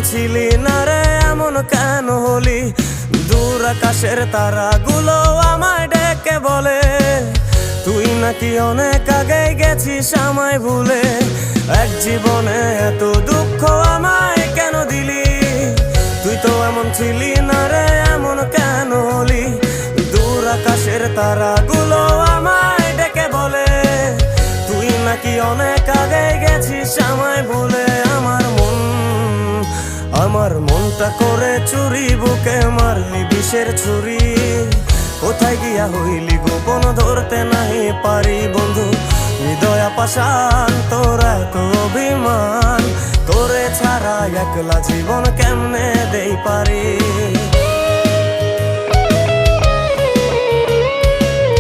ছিলি না রে, এমন কেন হলি? দূর আকাশের তারাগুলো আমায় ডেকে বলে তুই নাকি অনেক আগে গেছিস আমায় ভুলে। এক জীবনে এত দুঃখ আমায় কেন দিলি? তুই তো এমন ছিলি না রে, এমন কেন হলি? দূর আকাশের তারাগুলো আমায় ডেকে বলে তুই নাকি অনেক আগে গেছিস আমায় ভুলে। আমার মনটা করে চুরি, বুকে মারলি বিষের ছুরি। কোথায় গিয়া হইলি গোপন, ধরতে নাহি পারি বন্ধু। হৃদয় পাষাণ তোর এত অভিমান, তোরে ছাড়া একলা জীবন কেমনে দেই পারি?